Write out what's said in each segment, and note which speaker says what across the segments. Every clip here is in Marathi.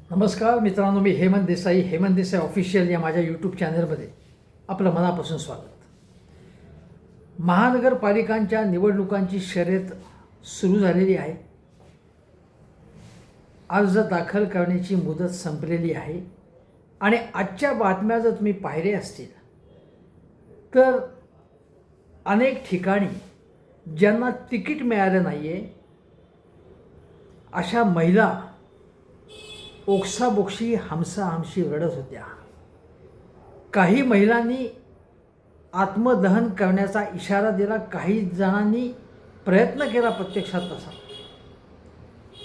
Speaker 1: नमस्कार मित्रांनो, मी हेमंत देसाई ऑफिशियल या माझ्या यूट्यूब चॅनलमध्ये आपलं मनापासून स्वागत. महानगरपालिकांच्या निवडणुकांची शर्यत सुरू झालेली आहे. अर्ज दाखल करण्याची मुदत संपलेली आहे आणि आजच्या बातम्या जर तुम्ही पाहिल्या असतील तर अनेक ठिकाणी ज्यांना तिकीट मिळालं नाही आहे अशा महिला ओक्साबोक्शी हमसाहमशी रडत होत्या. काही महिलांनी आत्मदहन करण्याचा इशारा दिला, काही जणांनी प्रयत्न केला प्रत्यक्षात तसा,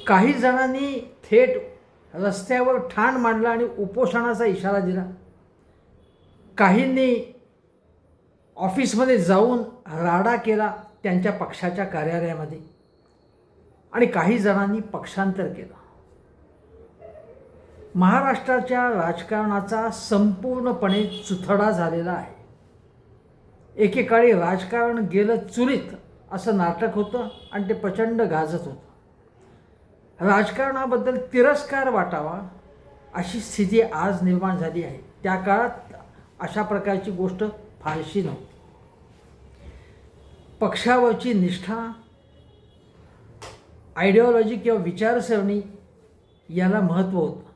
Speaker 1: काही जणांनी थेट रस्त्यावर ठाण मांडला आणि उपोषणाचा इशारा दिला, काहींनी ऑफिसमध्ये जाऊन राडा केला त्यांच्या पक्षाच्या कार्यालयामध्ये आणि काही जणांनी पक्षांतर केलं. महाराष्ट्राच्या राजकारणाचा संपूर्णपणे चुथडा झालेला आहे. एकेकाळी राजकारण गेलं चुलीत असं नाटक होतं आणि ते प्रचंड गाजत होतं. राजकारणाबद्दल तिरस्कार वाटावा अशी स्थिती आज निर्माण झाली आहे. त्या काळात अशा प्रकारची गोष्ट फारशी नव्हती. पक्षावरची निष्ठा, आयडिओलॉजी किंवा विचारसरणी याला महत्त्व होतं.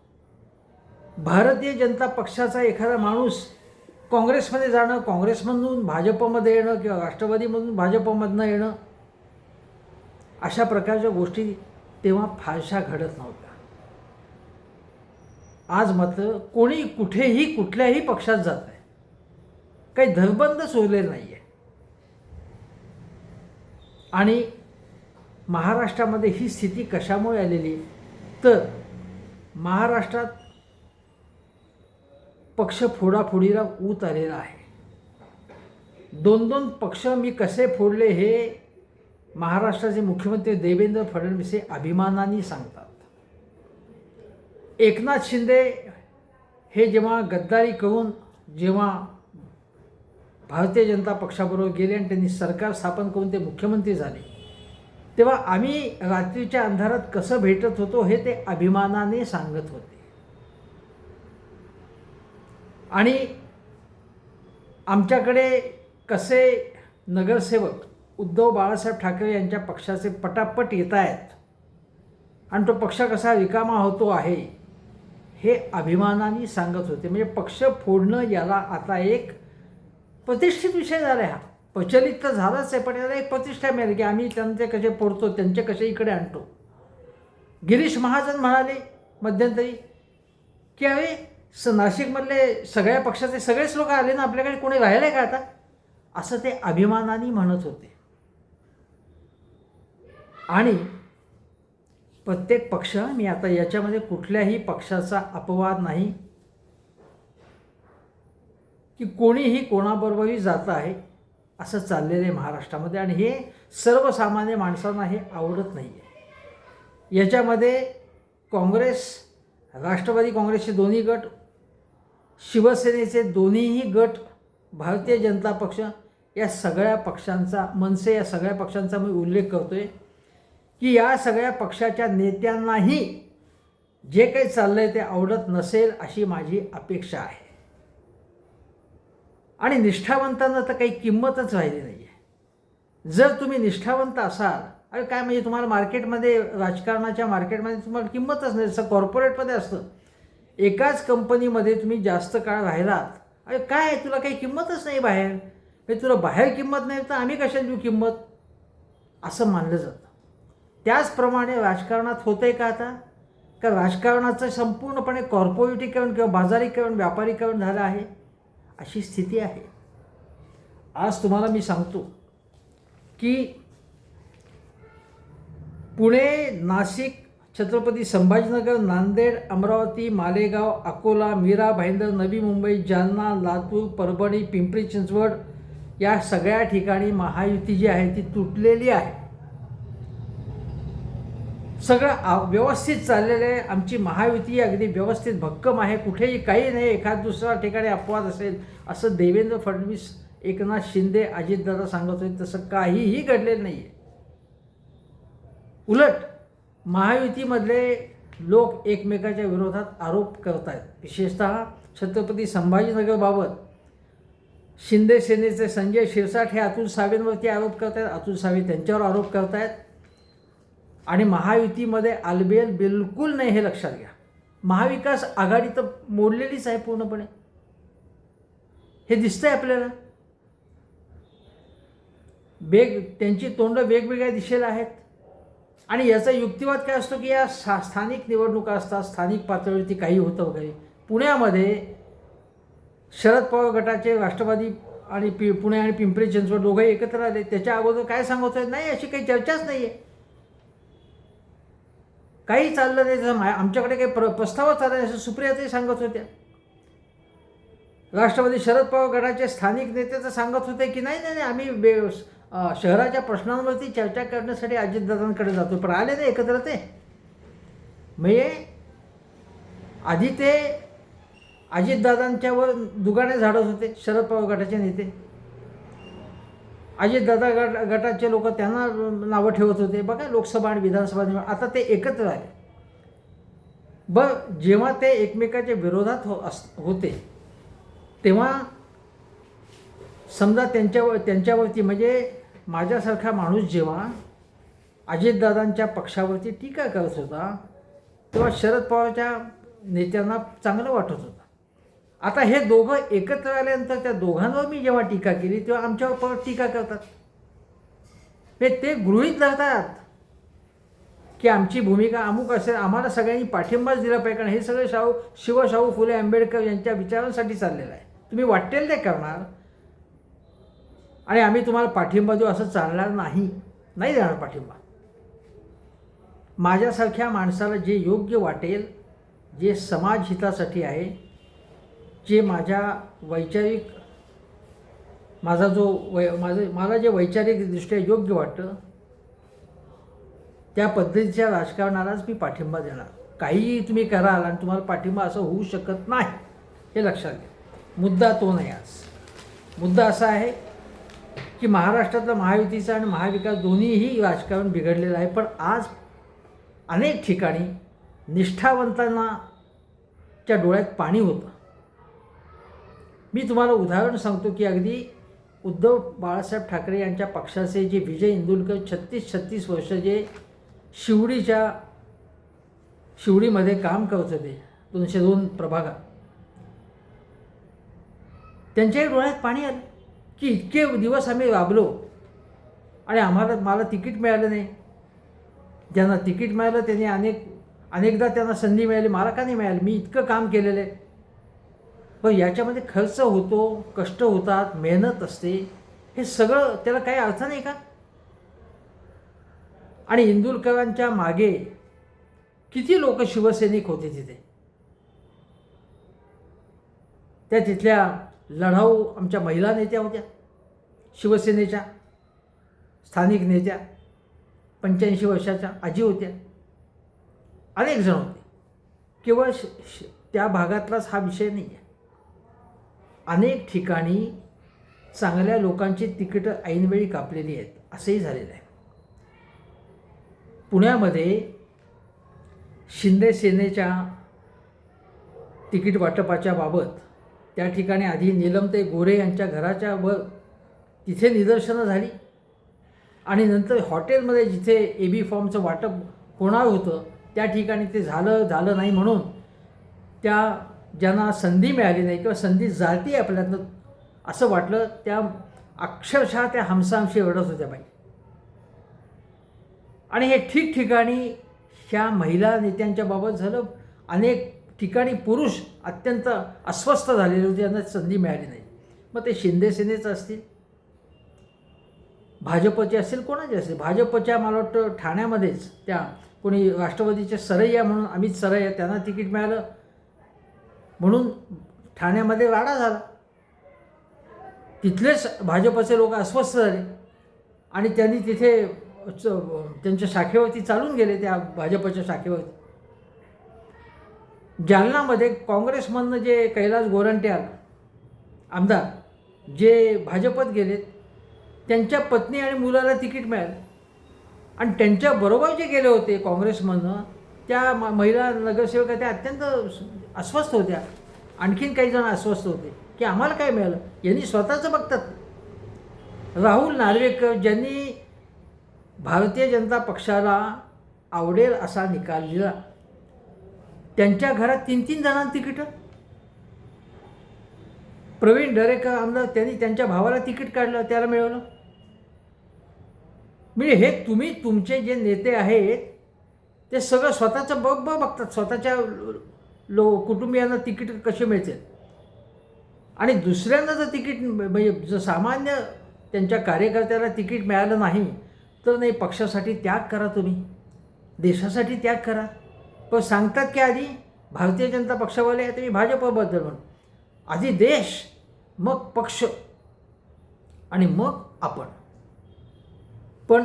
Speaker 1: भारतीय जनता पक्षाचा एखादा माणूस काँग्रेसमध्ये जाणं, काँग्रेसमधून भाजपमध्ये येणं किंवा राष्ट्रवादीमधून भाजपमधनं येणं, अशा प्रकारच्या गोष्टी तेव्हा फारशा घडत नव्हत्या. आज मात्र कोणी कुठेही कुठल्याही पक्षात जात आहे, काही धरबंद सोडलेलं नाही आहे. आणि महाराष्ट्रामध्ये ही स्थिती कशामुळे आलेली तर महाराष्ट्रात पक्ष फोडाफोडीला ऊत आलेला आहे. दोन दोन पक्ष मी कसे फोडले हे महाराष्ट्राचे मुख्यमंत्री देवेंद्र फडणवीस हे अभिमानाने सांगतात. एकनाथ शिंदे हे जेव्हा गद्दारी करून जेव्हा भारतीय जनता पक्षाबरोबर गेले आणि त्यांनी सरकार स्थापन करून ते मुख्यमंत्री झाले, तेव्हा आम्ही रात्रीच्या अंधारात कसं भेटत होतो हे ते अभिमानाने सांगत होते. आणि आमच्याकडे कसे नगरसेवक उद्धव बाळासाहेब ठाकरे यांच्या पक्षाचे पटापट येत आहेत आणि तो पक्ष कसा रिकामा होतो आहे हे अभिमानाने सांगत होते. म्हणजे पक्ष फोडणं याला आता एक प्रतिष्ठित विषय झाला आहे. हा प्रचलित तर झालाच आहे, पण याला एक प्रतिष्ठा मिळाली की आम्ही त्यांचे कसे फोडतो, त्यांचे कसे इकडे आणतो. गिरीश महाजन म्हणाले मध्यंतरी की अरे नाशिकमधले सगळ्या पक्षाचे सगळेच लोक आले ना, आपल्याकडे कोणी राहिले का आता, असं ते अभिमानाने म्हणत होते. आणि प्रत्येक पक्ष, मी आता याच्यामध्ये कुठल्याही पक्षाचा अपवाद नाही की कोणीही कोणाबरोबरही जात आहे असं चाललेलं आहे महाराष्ट्रामध्ये. आणि हे सर्वसामान्य माणसांना हे आवडत नाही आहे. याच्यामध्ये काँग्रेस, राष्ट्रवादी काँग्रेसचे दोन्ही गट, शिवसेनेचे दोन्हीही गट, भारतीय जनता पक्ष या सगळ्या पक्षांचा, मनसे या सगळ्या पक्षांचा मी उल्लेख करतोय की या सगळ्या पक्षाच्या नेत्यांनाही जे काही चाललं आहे ते आवडत नसेल अशी माझी अपेक्षा आहे. आणि निष्ठावंतांना तर काही किंमतच राहिली नाही आहे. जर तुम्ही निष्ठावंत असाल, अरे काय म्हणजे तुम्हाला मार्केटमध्ये, राजकारणाच्या मार्केटमध्ये तुम्हाला किंमतच नाही. जसं कॉर्पोरेटमध्ये असतं, एकाच कंपनीमध्ये तुम्ही जास्त काळ राहिलात, अरे काय तुला काही किंमतच नाही बाहेर, म्हणजे तुला बाहेर किंमत नाही तर आम्ही कशाला देऊ किंमत, असं मानलं जातं. त्याचप्रमाणे राजकारणात होतं आहे का आता, का राजकारणाचं संपूर्णपणे कॉर्पोरेटीकरण किंवा बाजारीकरण, व्यापारीकरण झालं आहे, अशी स्थिती आहे. आज तुम्हाला मी सांगतो की पुणे, नाशिक, छत्रपती संभाजीनगर, नांदेड, अमरावती, मालेगाव, अकोला, मीरा भाईंदर, नवी मुंबई, जालना, लातूर, परभणी, पिंपरी चिंचवड या सगळ्या ठिकाणी महायुती जी आहे ती तुटलेली आहे. सगळं व्यवस्थित चाललेलं आहे. आमची महायुती अगदी व्यवस्थित भक्कम आहे, कुठेही काही नाही. एखाद दुसऱ्या ठिकाणी अपवाद असेल असं देवेंद्र फडणवीस, एकनाथ शिंदे, अजितदादा सांगत होते, तसं काहीही घडलेलं नाही आहे. उलट महायुतीमधले लोक एकमेकाच्या विरोधात आरोप करत आहेत. विशेषतः छत्रपती संभाजीनगरबाबत शिंदे सेनेचे संजय शिरसाट हे अतुल सावेंवरती आरोप करत आहेत, अतुल सावे त्यांच्यावर आरोप करत आहेत. आणि महायुतीमध्ये आलबेल बिलकुल नाही हे लक्षात घ्या. महाविकास आघाडी तर मोडलेलीच आहे पूर्णपणे, हे दिसतंय आपल्याला. त्यांची तोंड वेगवेगळ्या दिशेला आहेत. आणि याचा युक्तिवाद काय असतो की या स्थानिक निवडणुका असतात, स्थानिक पातळीवरती काही होतं वगैरे. पुण्यामध्ये शरद पवार गटाचे राष्ट्रवादी आणि पुणे आणि पिंपरी चिंचवड दोघंही एकत्र आले. त्याच्या अगोदर काय सांगत होते, नाही अशी काही चर्चाच नाही आहे, काही चाललं नाही, आमच्याकडे काही प्रस्तावच चालला नाही असं सुप्रियाताई सांगत होत्या. राष्ट्रवादी शरद पवार गटाचे स्थानिक नेते तर सांगत होते की नाही नाही आम्ही शहराच्या प्रश्नांवरती चर्चा करण्यासाठी अजितदादांकडे जातो, पण आले नाही एकत्र ते. म्हणजे आधी ते अजितदादांच्यावर दुगाने झाडत होते शरद पवार गटाचे नेते, अजितदादा गटाचे लोक त्यांना नावं ठेवत होते. बघा लोकसभा आणि विधानसभा निवड, आता ते एकत्र आले. जेव्हा ते एकमेकाच्या विरोधात होते तेव्हा समजा त्यांच्यावरती म्हणजे माझ्यासारखा माणूस जेव्हा अजितदादांच्या पक्षावरती टीका करत होता तेव्हा शरद पवारच्या नेत्यांना चांगलं वाटत होतं. आता हे दोघं एकत्र आल्यानंतर त्या दोघांवर मी जेव्हा टीका केली तेव्हा आमच्यावर परत टीका करतात. ते गृहीत धरतात की आमची भूमिका अमुक असेल, आम्हाला सगळ्यांनी पाठिंबाच दिला पाहिजे, कारण हे सगळे शिवशाहू फुले आंबेडकर यांच्या विचारांसाठी चाललेलं आहे. तुम्ही वाटेल ते करणार आणि आम्ही तुम्हाला पाठिंबा देऊ असं चालणार नाही देणार पाठिंबा. माझ्यासारख्या माणसाला जे योग्य वाटेल, जे समाजहितासाठी आहे, जे माझ्या वैचारिक मला जे वैचारिकदृष्ट्या योग्य वाटतं त्या पद्धतीच्या राजकारणालाच मी पाठिंबा देणार. काहीही तुम्ही कराल आणि तुम्हाला पाठिंबा असं होऊ शकत नाही, हे लक्षात घ्या. मुद्दा तो नाही. आज मुद्दा असा आहे की महाराष्ट्रातलं महायुतीचं आणि महाविकास दोन्हीही राजकारण बिघडलेलं आहे. पण आज अनेक ठिकाणी निष्ठावंतांना च्या डोळ्यात पाणी होतं. मी तुम्हाला उदाहरण सांगतो की अगदी उद्धव बाळासाहेब ठाकरे यांच्या पक्षाचे जे विजय इंदुलकर 36 वर्ष जे शिवडीमध्ये काम करत होते 202 प्रभागात, त्यांच्याही डोळ्यात पाणी आलं की इतके दिवस आम्ही राबलो आणि मला तिकीट मिळालं नाही. ज्यांना तिकीट मिळालं त्यांनी अनेकदा त्यांना संधी मिळाली, मला का नाही मिळाली? मी इतकं काम केलेलं आहे. पण याच्यामध्ये खर्च होतो, कष्ट होतात, मेहनत असते, हे सगळं त्याला काही अर्थ नाही का? आणि इंदुरकरांच्या मागे किती लोक शिवसैनिक होते तिथे, त्या तिथल्या लढाऊ आमच्या महिला नेत्या होत्या, शिवसेनेच्या स्थानिक नेत्या, 85 वर्षाच्या आजी होत्या, अनेक जण होते. केवळ त्या भागातलाच हा विषय नाही आहे. अनेक ठिकाणी चांगल्या लोकांची तिकीटं ऐनवेळी कापलेली आहेत, असंही झालेलं आहे. पुण्यामध्ये शिंदे सेनेच्या तिकीट वाटपाच्या बाबत त्या ठिकाणी आधी नीलमताई गोरे यांच्या घराच्या वर तिथे निदर्शनं झाली आणि नंतर हॉटेलमध्ये जिथे AB फॉर्मचं वाटप होणार होतं त्या ठिकाणी ते झालं नाही म्हणून त्या ज्यांना संधी मिळाली नाही किंवा संधी जाती आपल्यातनं असं वाटलं, त्या अक्षरशः त्या हमसामशी रडत होत्या बाई. आणि हे ठिकठिकाणी ह्या महिला नेत्यांच्या बाबत झालं. अनेक ठिकाणी पुरुष अत्यंत अस्वस्थ झालेले होते, यांना संधी मिळाली नाही. मग ते शिंदे सेनेचं असतील, भाजपचे असतील, कोणाचे असतील. भाजपच्या मला वाटतं ठाण्यामध्येच त्या कोणी राष्ट्रवादीचे सरैया म्हणून अमित सरैया, त्यांना तिकीट मिळालं म्हणून ठाण्यामध्ये राडा झाला. तिथलेच भाजपचे लोक अस्वस्थ झाले आणि त्यांनी तिथे त्यांच्या शाखेवरती चालून गेले, त्या भाजपच्या शाखेवरती. जालनामध्ये काँग्रेसमधनं जे कैलास गोरंट्याल आमदार जे भाजपत गेलेत, त्यांच्या पत्नी आणि मुलाला तिकीट मिळालं आणि त्यांच्याबरोबर जे गेले होते काँग्रेसमधनं त्या महिला नगरसेवका त्या अत्यंत अस्वस्थ होत्या. आणखीन काही जण अस्वस्थ होते की आम्हाला काय मिळालं. यांनी स्वतःचं बघतात. राहुल नार्वेकर ज्यांनी भारतीय जनता पक्षाला आवडेल असा निकाल दिला, त्यांच्या घरात 3-3 जणांना तिकीटं. प्रवीण दरेकर आमदार त्यांनी त्यांच्या भावाला तिकीट काढलं, त्याला मिळवलं. म्हणजे हे तुम्ही तुमचे जे नेते आहेत ते सगळं स्वतःचं बघतात, स्वतःच्या कुटुंबियांना तिकीट कसे मिळतील. आणि दुसऱ्यांना जर तिकीट म्हणजे जर सामान्य त्यांच्या कार्यकर्त्याला तिकीट मिळालं नाही तर नाही, पक्षासाठी त्याग करा, तुम्ही देशासाठी त्याग करा. पण सांगतात की आधी भारतीय जनता पक्षावाले आहे तुम्ही भाजपबद्दल म्हणून. आधी देश, मग पक्ष आणि मग आपण. पण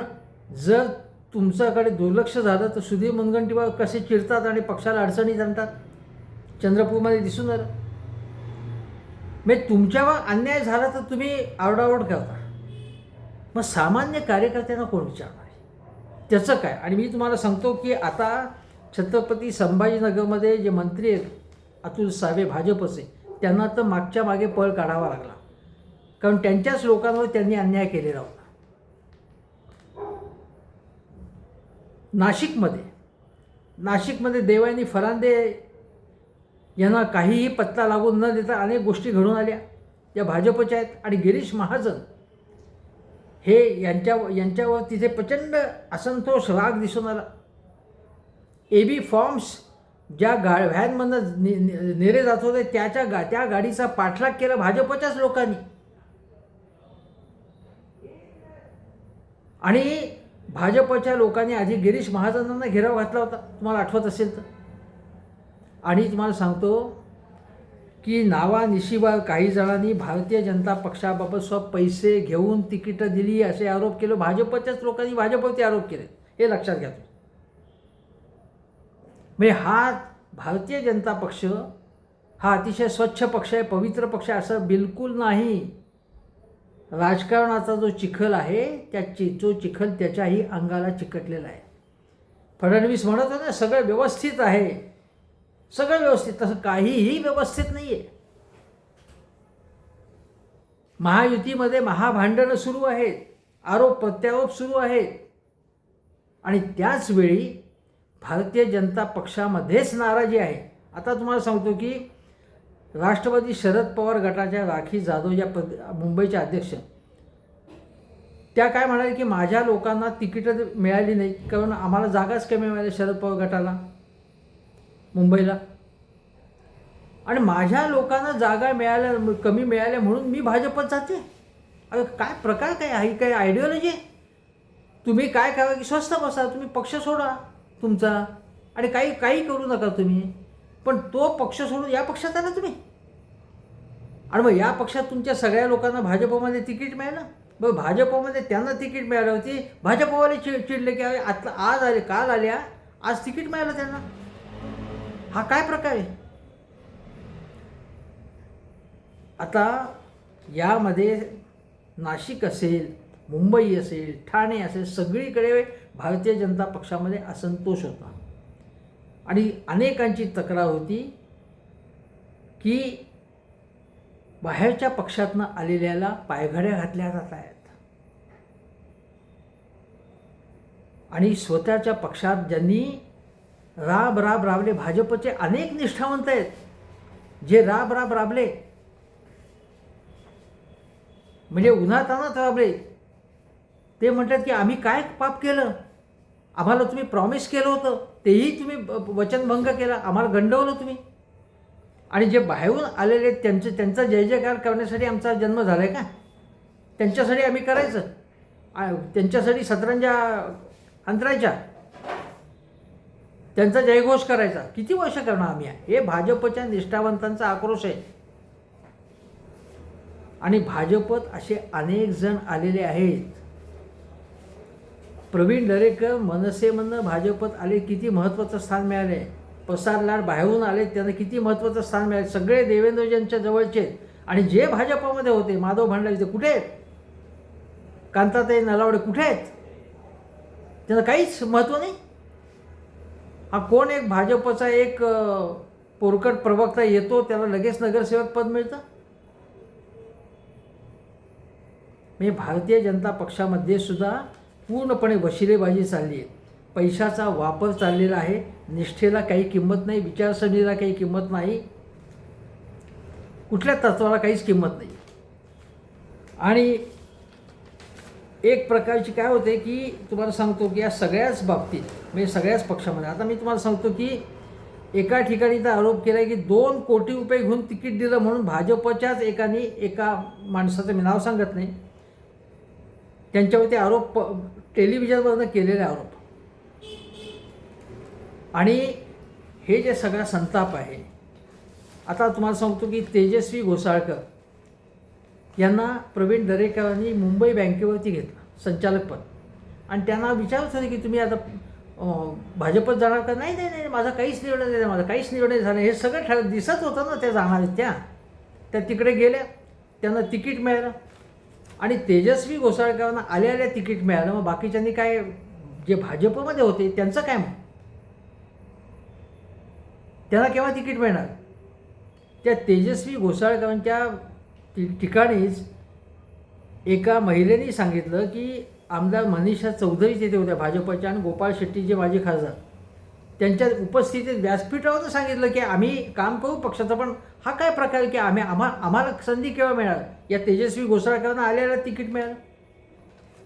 Speaker 1: जर तुमच्याकडे दुर्लक्ष झालं तर सुधीर मुनगंटीवार कसे चिडतात आणि पक्षाला अडचणीत आणतात, चंद्रपूरमध्ये दिसून आलं. म्हणजे तुमच्यावर अन्याय झाला तर तुम्ही आरडाओरड करता, मग सामान्य कार्यकर्त्यांना कोण विचारणार आहे त्याचं काय. आणि मी तुम्हाला सांगतो की आता छत्रपती संभाजीनगरमध्ये जे मंत्री आहेत अतुल सावे भाजपचे, त्यांना तर मागच्या मागे पळ काढावा लागला, कारण त्यांच्याच लोकांवर त्यांनी अन्याय केलेला होता. नाशिकमध्ये देवानी फरांदे यांना काहीही पत्ता लागून न देता अनेक गोष्टी घडून आल्या, या भाजपच्या आहेत. आणि गिरीश महाजन हे यांच्यावर तिथे प्रचंड असंतोष, राग दिसून आला. AB फॉर्म्स ज्या व्हॅनमधनं नेरे जात होते त्या गाडीचा पाठलाग केला भाजपच्याच लोकांनी. आणि भाजपच्या लोकांनी आधी गिरीश महाजनांना घेराव घातला होता, तुम्हाला आठवत असेल तर. आणि तुम्हाला सांगतो की नावानिशिवाय काही जणांनी भारतीय जनता पक्षाबाबत पैसे घेऊन तिकीटं दिली असे आरोप केले. भाजपच्याच लोकांनी भाजपवरती आरोप केले, हे लक्षात घ्या. म्हणजे हा भारतीय जनता पक्ष हा अतिशय स्वच्छ पक्ष आहे, पवित्र पक्ष आहे असं बिलकुल नाही. राजकारणाचा जो चिखल आहे तो चिखल त्याच्याही अंगाला चिकटलेला आहे. फडणवीस म्हणत होते सगळं व्यवस्थित आहे, सगळं व्यवस्थित. तसं काहीही व्यवस्थित नाही आहे. महायुतीमध्ये महाभांडणं सुरू आहेत, आरोप प्रत्यारोप सुरू आहेत. आणि त्याचवेळी भारतीय जनता पक्षामध्येच नाराजी आहे. आता तुम्हाला सांगतो की राष्ट्रवादी शरद पवार गटाच्या राखी जाधव या मुंबईच्या अध्यक्ष, त्या काय म्हणाले की माझ्या लोकांना तिकीटं मिळाली नाही कारण आम्हाला जागाच कमी मिळाल्या शरद पवार गटाला मुंबईला, आणि माझ्या लोकांना जागा कमी मिळाल्या म्हणून मी भाजपत जाते. अरे काय प्रकार काय आहे, काय आयडिओलॉजी आहे. तुम्ही काय करा की स्वस्थ बसा, तुम्ही पक्ष सोडा तुमचा आणि काही करू नका तुम्ही. पण तो पक्ष सोडून या पक्षात आला तुम्ही, आणि मग या पक्षात तुमच्या सगळ्या लोकांना भाजपमध्ये तिकीट मिळालं. बरं, भाजपमध्ये त्यांना तिकीट मिळालं होती, भाजपवाले चिडले की आज आले, काल आल्या, आज तिकीट मिळालं त्यांना. हा काय प्रकार आहे. आता यामध्ये नाशिक असेल, मुंबई असेल, ठाणे असेल, सगळीकडे भारतीय जनता पक्षामध्ये असंतोष होता. आणि अनेकांची तक्रार होती की बाहेरच्या पक्षातनं आलेल्याला पायघड्या घातल्या जात आहेत, आणि स्वतःच्या पक्षात ज्यांनी राबले, भाजपचे अनेक निष्ठावंत आहेत जे राबले, म्हणजे उन्हातान्हात राबले. ते म्हणतात की आम्ही काय पाप केलं, आम्हाला तुम्ही प्रॉमिस केलं होतं तेही तुम्ही वचनभंग केला, आम्हाला गंडवलं तुम्ही. आणि जे बाहेरून आलेले त्यांचा जय जयकार करण्यासाठी आमचा जन्म झाला आहे का, त्यांच्यासाठी आम्ही करायचं, त्यांच्यासाठी सतरंजा अंतरायच्या, त्यांचा जयघोष करायचा. किती वर्ष करणार आम्ही. हे भाजपच्या निष्ठावंतांचा आक्रोश आहे. आणि भाजपत असे अनेक जण आलेले आहेत. प्रवीण दरेकर मनसेमधनं भाजपत आले, किती महत्त्वाचं स्थान मिळाले. प्रसाद लाड बाहेरून आले, त्यांना किती महत्त्वाचं स्थान मिळाले. सगळे देवेंद्रजींच्या जवळचे. आणि जे भाजपमध्ये होते, माधव भांडारी ते कुठे आहेत, कांताताई नलावडे कुठे आहेत, त्यांना काहीच महत्त्व नाही. हा कोण एक भाजपचा एक पोरकट प्रवक्ता येतो, त्याला लगेच नगरसेवक पद मिळतं? म्हणजे भारतीय जनता पक्षामध्ये सुद्धा पूर्णपणे वशिलेबाजी चालली आहे. पैशाचा वापर चाललेला आहे. निष्ठेला काही किंमत नाही, विचारसरणीला काही किंमत नाही, कुठल्या तत्वाला काहीच किंमत नाही. आणि एक प्रकारची काय होते की तुम्हाला सांगतो की या सगळ्याच बाबतीत म्हणजे सगळ्याच पक्षामध्ये आता मी तुम्हाला सांगतो की एका ठिकाणी तर आरोप केला की 2 कोटी रुपये घेऊन तिकीट दिलं म्हणून भाजपच्याच एका माणसाचं मी नाव सांगत नाही, त्यांच्यावरती आरोप टेलिव्हिजनवरनं केलेले आरोप. आणि हे जे सगळा संताप आहे, आता तुम्हाला सांगतो की तेजस्वी घोसाळकर यांना प्रवीण दरेकरांनी मुंबई बँकेवरती घेतलं संचालकपद. आणि त्यांना विचारत होते की तुम्ही आता भाजपत जाणार का? नाही नाही नाही, माझा काहीच निर्णय नाही, माझा काहीच निर्णय झाला. हे सगळं दिसत होतं ना, त्या जाणार त्या तिकडे गेल्या, त्यांना तिकीट मिळालं. आणि तेजस्वी घोसाळकरांना आल्या तिकीट मिळालं. मग बाकीच्यांनी काय, जे भाजपमध्ये होते त्यांचं काय? मग त्यांना केव्हा तिकीट मिळणार? त्या तेजस्वी घोसाळकरांच्या ठिकाणीच एका महिलेने सांगितलं की आमदार मनीषा चौधरी तिथे होत्या भाजपच्या आणि गोपाळ शेट्टी जे माजी खासदार, त्यांच्या उपस्थितीत व्यासपीठावरून सांगितलं की आम्ही काम करू पक्षाचं. पण हा काय प्रकार की आम्हाला संधी केव्हा मिळाल? या तेजस्वी घोसाळकरांना आलेलं तिकीट मिळालं.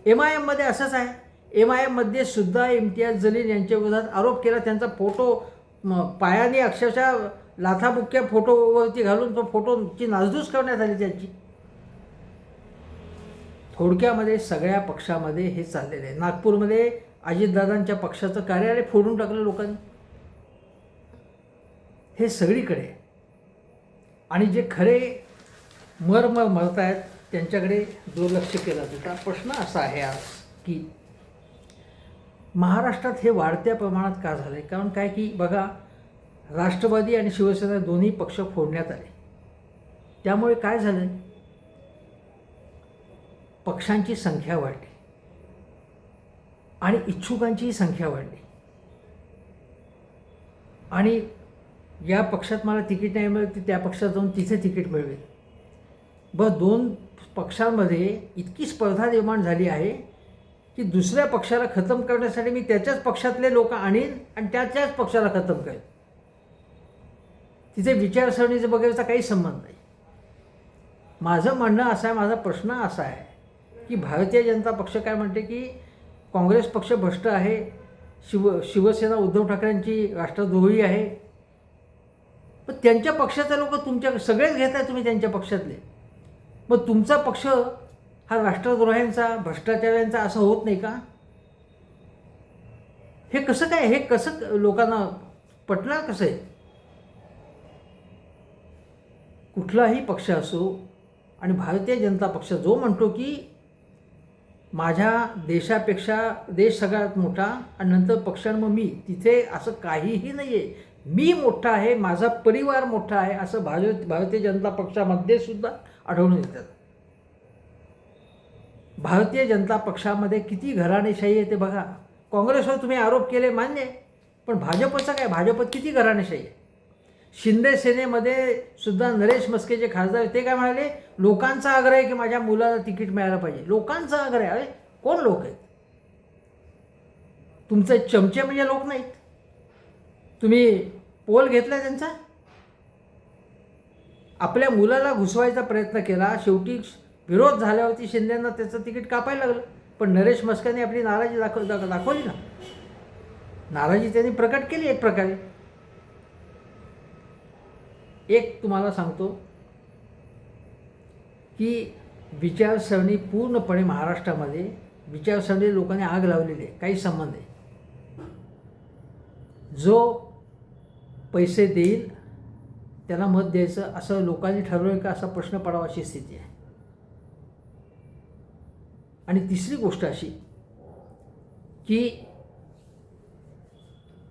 Speaker 1: MIMमध्ये असंच आहे. MIMमध्ये सुद्धा इम्तियाज जलील यांच्या विरोधात आरोप केला. त्यांचा फोटो पायाने अक्षरशः लाथाबुक्क्या फोटोवरती घालून तो फोटोची नासधूस करण्यात आली त्यांची. थोडक्यामध्ये सगळ्या पक्षामध्ये हे चाललेलं आहे. नागपूरमध्ये अजितदादांच्या पक्षाचं कार्यालय फोडून टाकलं लोकांनी. हे सगळीकडे. आणि जे खरे मरत आहेत त्यांच्याकडे दुर्लक्ष केलं जातं. प्रश्न असा आहे आज की महाराष्ट्रात हे वाढत्या प्रमाणात का झालं आहे? कारण काय की बघा, राष्ट्रवादी आणि शिवसेना दोन्ही पक्ष फोडण्यात आले. त्यामुळे काय झालं, पक्षांची संख्या वाढली आणि इच्छुकांचीही संख्या वाढली. आणि या पक्षात मला तिकीट नाही मिळत, त्या पक्षात जाऊन तिथे तिकीट मिळवेल. बरं, 2 पक्षांमध्ये इतकी स्पर्धा निर्माण झाली आहे की दुसऱ्या पक्षाला खतम करण्यासाठी मी त्याच्याच पक्षातले लोक आणीन आणि त्याच्याच पक्षाला खतम करेन. तिथे विचारसरणीचं वगैरेचा काही संबंध नाही. माझं म्हणणं असं आहे, माझा प्रश्न असा आहे की भारतीय जनता पक्ष काय म्हणते की काँग्रेस पक्ष भ्रष्ट आहे, शिवसेना उद्धव ठाकरेंची राष्ट्रद्रोही आहे. पण त्यांच्या पक्षाचे लोक तुमच्या सगळेच घेत आहे, तुम्ही त्यांच्या पक्षातले. मग तुमचा पक्ष हा राष्ट्रद्रोह्यांचा, भ्रष्टाचारांचा असं होत नाही का? हे कसं काय, हे कसं लोकांना पटणार कसं आहे? कुठलाही पक्ष असो, आणि भारतीय जनता पक्ष जो म्हणतो की माझ्या देशापेक्षा देश सगळ्यात मोठा आणि नंतर पक्ष आणि मग मी, तिथे असं काहीही नाही आहे. मी मोठा आहे, माझा परिवार मोठा आहे, असं भारतीय जनता पक्षामध्ये सुद्धा आढळून येतात. भारतीय जनता पक्षामध्ये किती घराणेशाही आहे ते बघा. काँग्रेसवर तुम्ही आरोप केले मान्य आहे, पण भाजपचं काय, भाजपत किती घराणेशाही आहे. शिंदे सेनेमध्ये सुद्धा नरेश मस्के जे खासदार ते काय म्हणाले, लोकांचा आग्रह आहे की माझ्या मुलाला तिकीट मिळायला पाहिजे. लोकांचा आग्रह आहे. कोण लोक आहेत? तुमचे चमचे म्हणजे लोक नाहीत. तुम्ही पोल घेतला त्यांचा, आपल्या मुलाला घुसवायचा प्रयत्न केला. शेवटी विरोध झाल्यावरती शिंदेंना त्याचं तिकीट कापायला लागलं. पण नरेश मस्केने आपली नाराजी दाखवली ना, नाराजी त्यांनी प्रकट केली एक प्रकारे. एक तुम्हाला सांगतो की विचारसरणी पूर्णपणे महाराष्ट्रामध्ये विचारसरणी लोकांनी आग लावलेली आहे, काही संबंध आहे. जो पैसे देईल त्याला मत द्यायचं असं लोकांनी ठरवलं का, असा प्रश्न पडावा अशी स्थिती आहे. आणि तिसरी गोष्ट अशी की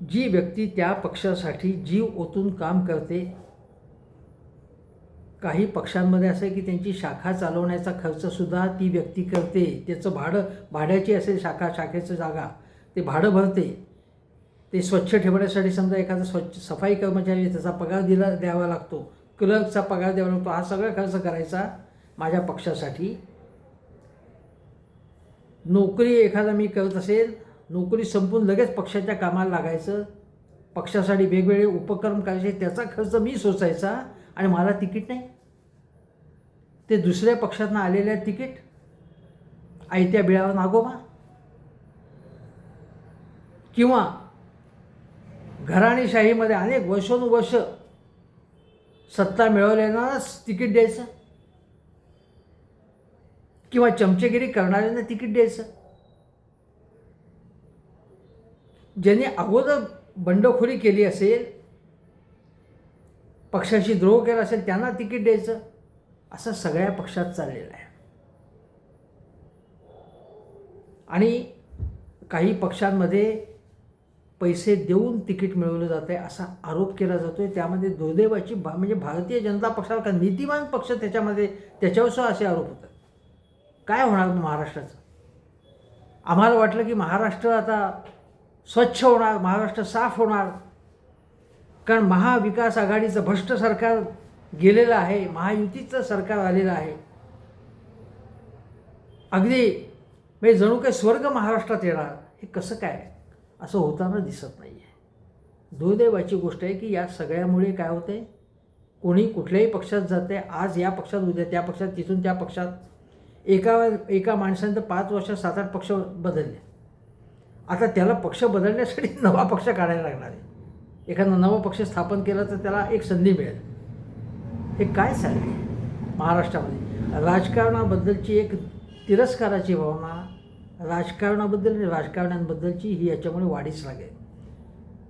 Speaker 1: जी व्यक्ती त्या पक्षासाठी जीव ओतून काम करते, काही पक्षांमध्ये असं आहे की त्यांची शाखा चालवण्याचा खर्चसुद्धा ती व्यक्ती करते. त्याचं भाड्याची असेल शाखेचं जागा, ते भाडं भरते. ते स्वच्छ ठेवण्यासाठी समजा एखादा सफाई कर्मचारी त्याचा पगार द्यावा लागतो, क्लर्कचा पगार द्यावा लागतो, हा सगळा खर्च करायचा माझ्या पक्षासाठी. नोकरी एखादा मी करत असेल, नोकरी संपून लगेच पक्षाच्या कामाला लागायचं, पक्षासाठी वेगवेगळे उपक्रम करायचे, त्याचा खर्च मी सोसायचा आणि मला तिकीट नाही. ते दुसऱ्या पक्षातनं आलेल्या तिकीट, आयत्या बिळावर नागोबा, किंवा घराणेशाहीमध्ये अनेक वर्षोनुवर्ष सत्ता मिळवल्यानंच तिकीट द्यायचं, किंवा चमचेगिरी करणाऱ्यांना तिकीट द्यायचं. ज्यांनी अगोदर बंडखोरी केली असेल, पक्षाशी द्रोह केला असेल, त्यांना तिकीट द्यायचं, असं सगळ्या पक्षात चाललेलं आहे. आणि काही पक्षांमध्ये पैसे देऊन तिकीट मिळवलं जातं आहे असा आरोप केला जातो आहे. त्यामध्ये दुर्दैवाची म्हणजे भारतीय जनता पक्षाला का नीतिमान पक्ष त्याच्यामध्ये त्याच्यावर असे आरोप होतात. काय होणार महाराष्ट्राचं? आम्हाला वाटलं की महाराष्ट्र आता स्वच्छ होणार, महाराष्ट्र साफ होणार, कारण महाविकास आघाडीचं भ्रष्ट सरकार गेलेलं आहे, महायुतीचं सरकार आलेलं आहे. अगदी म्हणजे जणू काही स्वर्ग महाराष्ट्रात येणार. हे कसं काय? असं होताना दिसत नाही आहे. दुर्दैवाची गोष्ट आहे की या सगळ्यामुळे काय होतं आहे, कोणी कुठल्याही पक्षात जाते, आज या पक्षात, उद्या त्या पक्षात, तिथून त्या पक्षात. एका माणसानं तर 5 वर्षात 7-8 पक्ष बदलले. आता त्याला पक्ष बदलण्यासाठी नवा पक्ष काढायला लागणार आहे. एखादा नवा पक्ष स्थापन केला तर त्याला एक संधी मिळेल. हे काय चाललं आहे महाराष्ट्रामध्ये? राजकारणाबद्दलची एक तिरस्काराची भावना, राजकारणाबद्दल आणि राजकारण्यांबद्दलची ही याच्यामुळे वाढीच लागेल.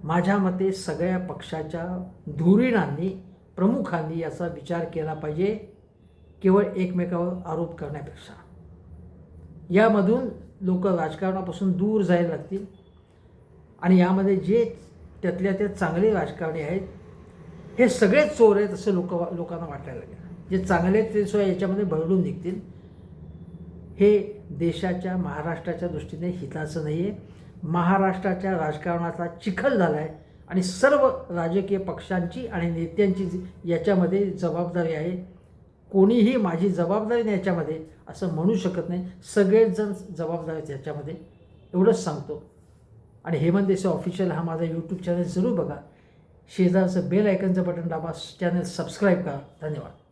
Speaker 1: माझ्या मते सगळ्या पक्षाच्या धुरीणांनी, प्रमुखांनी याचा विचार केला पाहिजे, केवळ एकमेकावर आरोप करण्यापेक्षा. यामधून लोक राजकारणापासून दूर जायला लागतील आणि यामध्ये जे त्यातल्या त्यात चांगले राजकारणी आहेत, हे सगळेच चोर आहेत असं लोकांना वाटायला लागेल. जे चांगले आहेत ते सुद्धा याच्यामध्ये भरडून निघतील. हे देशाच्या, महाराष्ट्राच्या दृष्टीने हिताचं नाही आहे. महाराष्ट्राच्या राजकारणाचा चिखल झाला आहे आणि सर्व राजकीय पक्षांची आणि नेत्यांची याच्यामध्ये जबाबदारी आहे. कोणीही माझी जबाबदारी नाही याच्यामध्ये असं म्हणू शकत नाही. सगळेच जण जबाबदार आहेत याच्यामध्ये, एवढंच सांगतो. आणि हेमंत देसाई ऑफिशियल हा माझा यूट्यूब चॅनल जरूर बघा. शेजारचं बेल आयकनचं बटन दाबा, चॅनल सबस्क्राईब करा. धन्यवाद.